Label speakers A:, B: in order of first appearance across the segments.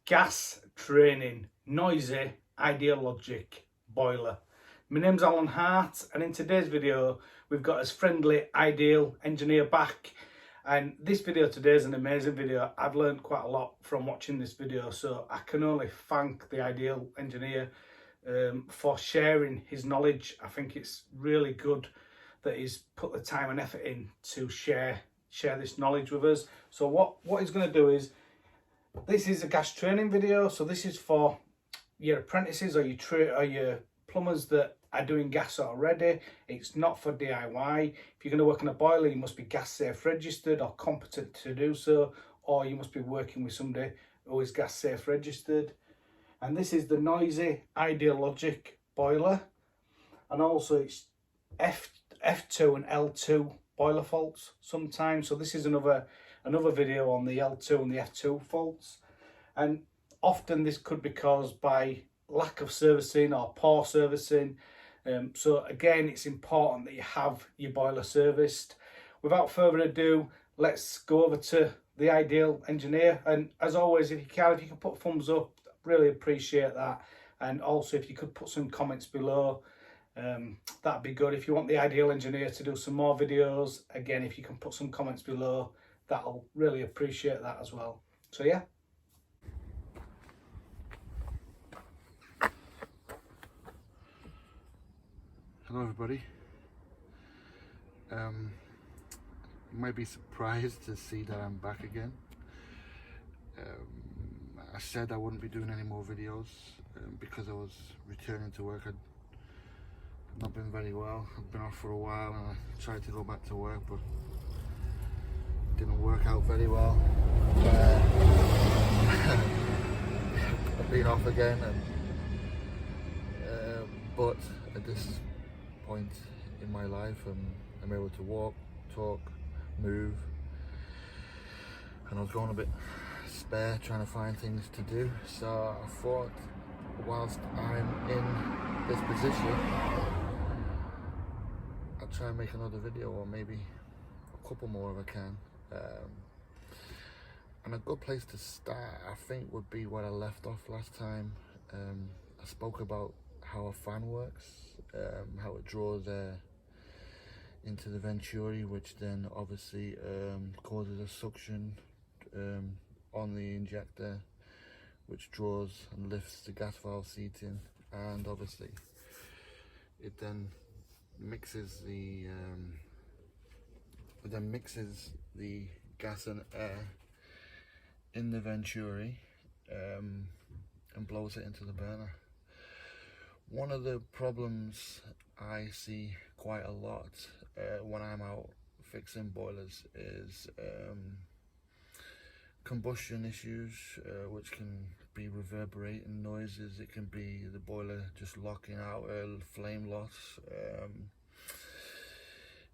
A: gas training, noisy, Ideal Logic boiler. My name's Alan Hart, and in today's video we've got his friendly Ideal engineer back. And this video today is an amazing video. I've learned quite a lot from watching this video, so I can only thank the Ideal engineer for sharing his knowledge. I think it's really good that he's put the time and effort in to share this knowledge with us. So what he's going to do is, this is a gas training video, so this is for your apprentices or your plumbers that are doing gas already. It's not for DIY. If you're going to work on a boiler, you must be gas safe registered or competent to do so, or you must be working with somebody who is gas safe registered. And this is the noisy Ideal Logic boiler, and also it's F2 and L2 boiler faults sometimes. So this is another video on the L2 and the F2 faults, and often this could be caused by lack of servicing or poor servicing. So again, it's important that you have your boiler serviced. Without further ado, let's go over to the Ideal engineer. And as always, if you can put a thumbs up, really appreciate that. And also if you could put some comments below, that'd be good. If you want the Ideal engineer to do some more videos, again, if you can put some comments below, that'll really appreciate that as well. So yeah.
B: Hello everybody. You might be surprised to see that I'm back again. I said I wouldn't be doing any more videos because I was returning to work. I'd not been very well. I've been off for a while and I tried to go back to work, but it didn't work out very well. I've been off again, but at this point in my life I'm able to walk, talk, move, and I was going a bit spare trying to find things to do, so I thought whilst I'm in this position I'll try and make another video, or maybe a couple more if I can. And a good place to start, I think, would be where I left off last time. I spoke about how a fan works, how it draws air into the venturi, which then obviously causes a suction on the injector, which draws and lifts the gas valve seating, and obviously it then mixes the gas and air in the venturi and blows it into the burner. One of the problems I see quite a lot when I'm out fixing boilers is combustion issues, which can be reverberating noises. It can be the boiler just locking out, flame loss.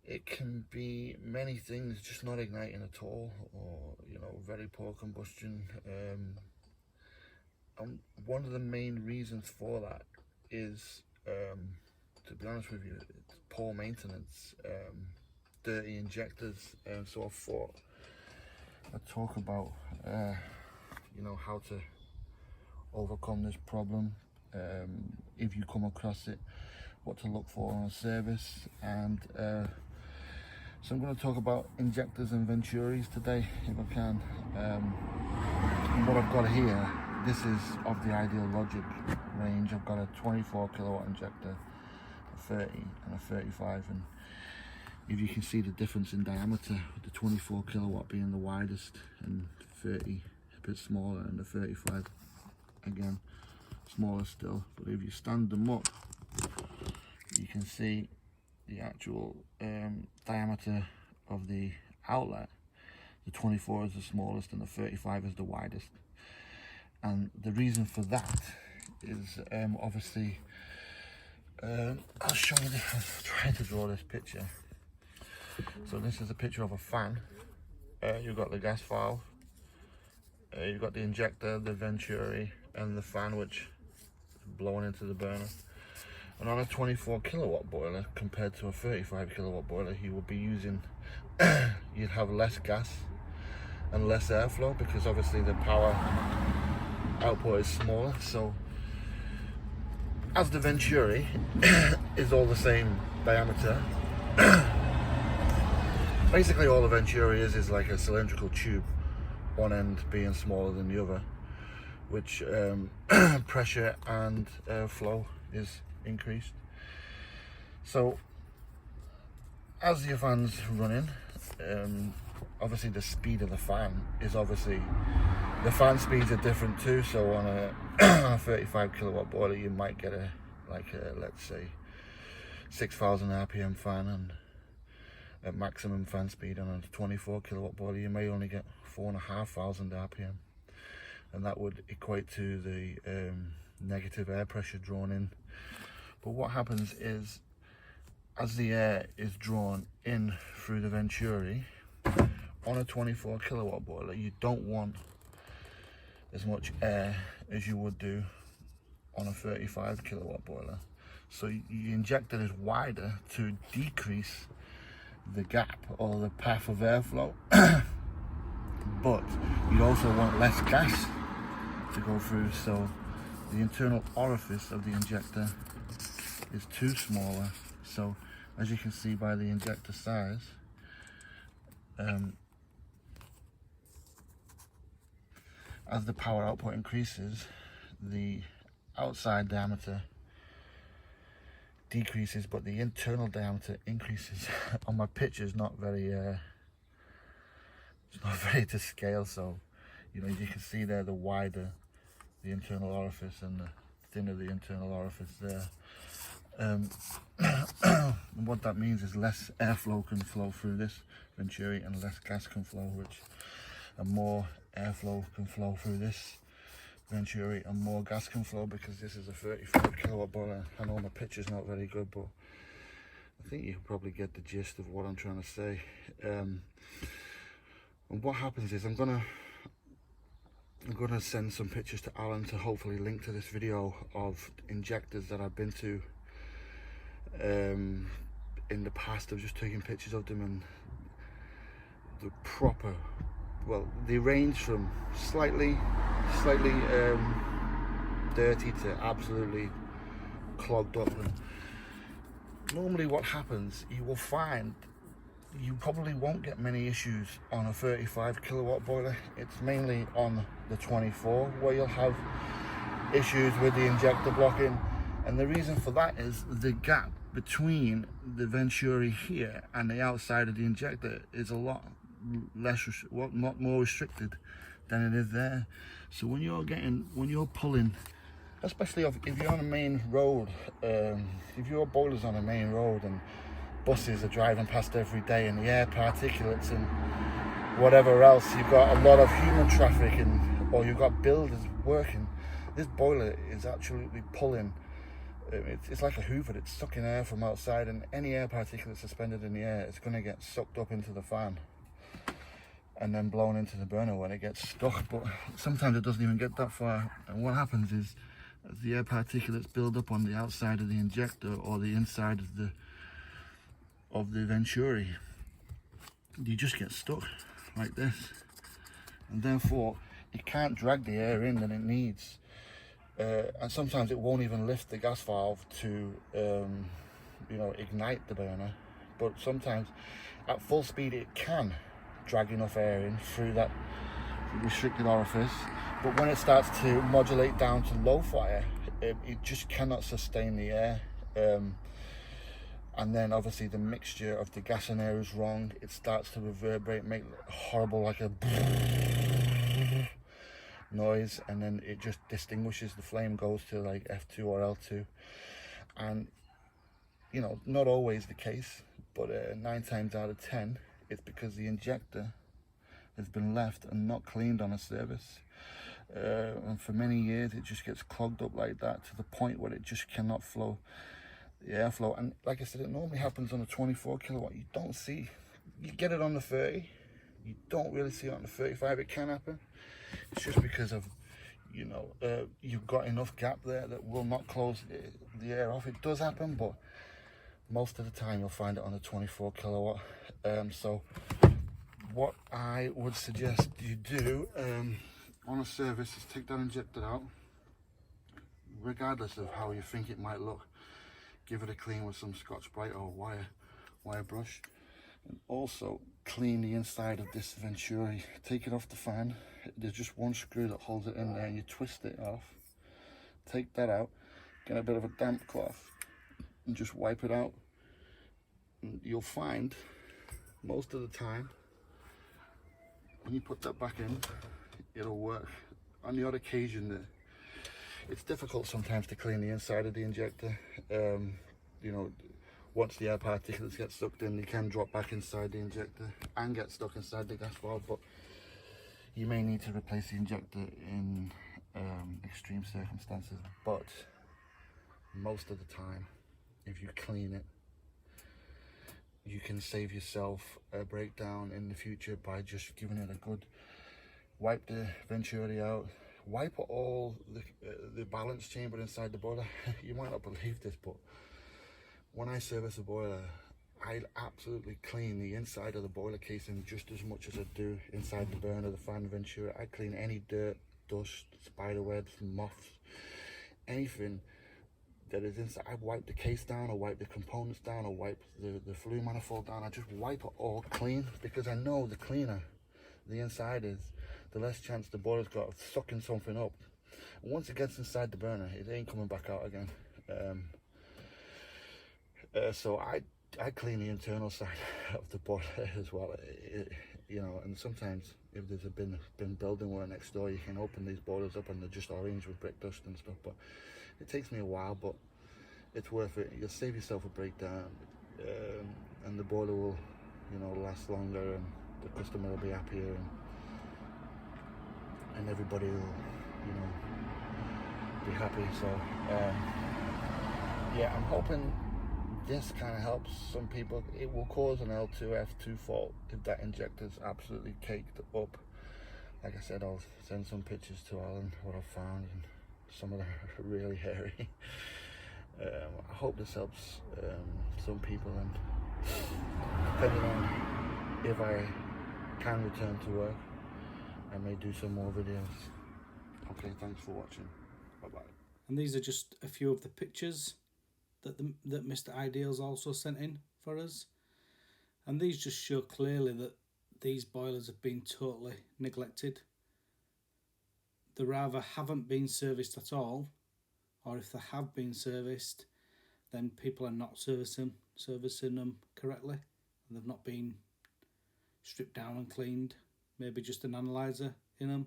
B: It can be many things, just not igniting at all, or very poor combustion. And one of the main reasons for that is, to be honest with you, it's poor maintenance, dirty injectors. So I thought I'd talk about how to overcome this problem, if you come across it, what to look for on a service. And so I'm going to talk about injectors and venturis today, if I can. And what I've got here, this is of the Ideal Logic range. I've got a 24 kilowatt injector, a 30 and a 35, and if you can see the difference in diameter, with the 24 kilowatt being the widest and 30 a bit smaller, and the 35 again smaller still. But if you stand them up, you can see the actual diameter of the outlet. The 24 is the smallest and the 35 is the widest. And the reason for that is obviously, I'll show you this. I'm trying to draw this picture. So this is a picture of a fan. You've got the gas valve, you've got the injector, the venturi, and the fan, which is blowing into the burner. And on a 24 kilowatt boiler compared to a 35 kilowatt boiler, you will be using, you'd have less gas and less airflow, because obviously the power output is smaller. So as the Venturi is all the same diameter, basically all the Venturi is like a cylindrical tube, one end being smaller than the other, which pressure and airflow is increased. So as your fan's running, obviously the speed of the fan is obviously, the fan speeds are different too. So on a, on a 35 kilowatt boiler, you might get a let's say 6,000 RPM fan, and at maximum fan speed on a 24 kilowatt boiler you may only get 4,500 RPM, and that would equate to the negative air pressure drawn in. But what happens is, as the air is drawn in through the Venturi on a 24 kilowatt boiler, you don't want as much air as you would do on a 35 kilowatt boiler. So your injector is wider to decrease the gap or the path of airflow, but you also want less gas to go through, so the internal orifice of the injector is too smaller. So as you can see by the injector size, as the power output increases, the outside diameter decreases, but the internal diameter increases. On my picture, it's not very to scale. So, you know, you can see there, the wider the internal orifice and the thinner the internal orifice there. And what that means is less airflow can flow through this Venturi and less gas can flow, and more airflow can flow through this Venturi and more gas can flow, because this is a 35 kilowatt boiler. I know my picture's not very good, but I think you can probably get the gist of what I'm trying to say. And what happens is I'm gonna send some pictures to Alan to hopefully link to this video of injectors that I've been to in the past, of just taking pictures of them, and the proper, well, they range from slightly dirty to absolutely clogged up. And normally what happens, you will find you probably won't get many issues on a 35 kilowatt boiler. It's mainly on the 24 where you'll have issues with the injector blocking, and the reason for that is the gap between the Venturi here and the outside of the injector is a lot more restricted than it is there. So when you're pulling, especially if you're on a main road, if your boiler's on a main road and buses are driving past every day, and the air particulates and whatever else, you've got a lot of human traffic, or you've got builders working, this boiler is absolutely pulling. It's like a hoover. It's sucking air from outside, and any air particulate suspended in the air, it's going to get sucked up into the fan and then blown into the burner when it gets stuck. But sometimes it doesn't even get that far, and what happens is, as the air particulates build up on the outside of the injector or the inside of the Venturi, you just get stuck like this, and therefore it can't drag the air in that it needs. And sometimes it won't even lift the gas valve to ignite the burner, but sometimes at full speed it can drag enough air in through that restricted orifice, but when it starts to modulate down to low fire, it just cannot sustain the air, and then obviously the mixture of the gas and air is wrong. It starts to reverberate, make horrible, like a noise, and then it just distinguishes. The flame goes to like F2 or L2, and you know, not always the case, but 9 times out of 10 it's because the injector has been left and not cleaned on a service, and for many years it just gets clogged up like that to the point where it just cannot flow the airflow. And like I said, it normally happens on a 24 kilowatt. You don't see, you get it on the 30, you don't really see it on the 35. It can happen. It's just because of, you've got enough gap there that will not close the air off. It does happen, but most of the time you'll find it on a 24 kilowatt. So what I would suggest you do, on a service is take that injector out, regardless of how you think it might look. Give it a clean with some Scotch-Brite or wire brush, and also clean the inside of this Venturi. Take it off the fan. There's just one screw that holds it in there, and you twist it off. Take that out, get a bit of a damp cloth and just wipe it out. And you'll find most of the time when you put that back in, it'll work. On the odd occasion that it's difficult sometimes to clean the inside of the injector. You know, once the air particles get sucked in, they can drop back inside the injector and get stuck inside the gas valve, but you may need to replace the injector in extreme circumstances. But most of the time, if you clean it, you can save yourself a breakdown in the future by just giving it a good wipe. The Venturi out, wipe all the balance chamber inside the boiler. You might not believe this, but when I service a boiler, I absolutely clean the inside of the boiler casing just as much as I do inside the burner, the fan, the Venturi. I clean any dirt, dust, spider webs, moths, anything that is inside. I wipe the case down, I wipe the components down, I wipe the flue manifold down. I just wipe it all clean, because I know the cleaner the inside is, the less chance the boiler's got of sucking something up. And once it gets inside the burner, it ain't coming back out again. So I clean the internal side of the boiler as well. You know, and sometimes if there's been building work next door, you can open these boilers up and they're just orange with brick dust and stuff. But it takes me a while, but it's worth it. You'll save yourself a breakdown, and the boiler will, you know, last longer, and the customer will be happier, and everybody will, you know, be happy. So yeah, I'm hoping this kind of helps some people. It will cause an L2F2 fault if that injector's absolutely caked up. Like I said, I'll send some pictures to Alan, what I've found, and some of them are really hairy. I hope this helps some people, and depending on if I can return to work, I may do some more videos. Okay, thanks for watching. Bye-bye.
A: And these are just a few of the pictures that Mr. Ideal's also sent in for us. And these just show clearly that these boilers have been totally neglected. They rather haven't been serviced at all, or if they have been serviced, then people are not servicing them correctly, and they've not been stripped down and cleaned. Maybe just an analyzer in them,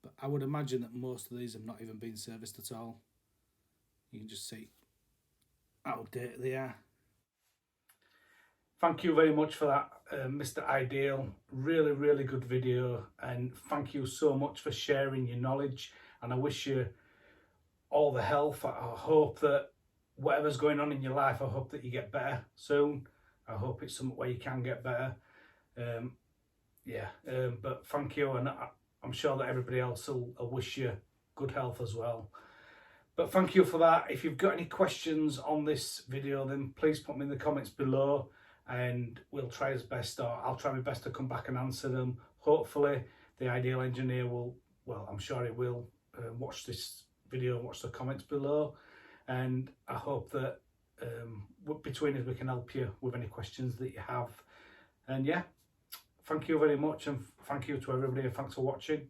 A: but I would imagine that most of these have not even been serviced at all. You can just see how dirty they are. Thank you very much for that, Mr. Ideal. Really, really good video, and thank you so much for sharing your knowledge, and I wish you all the health. I hope that whatever's going on in your life, I hope that you get better soon. I hope it's something where you can get better. But thank you, and I'm sure that everybody else will wish you good health as well. But thank you for that. If you've got any questions on this video, then please put them in the comments below, and we'll try as best, or I'll try my best to come back and answer them. Hopefully the Ideal Engineer will, well, I'm sure it will, watch this video and watch the comments below, and I hope that between us we can help you with any questions that you have. And yeah, thank you very much, and thank you to everybody, and thanks for watching.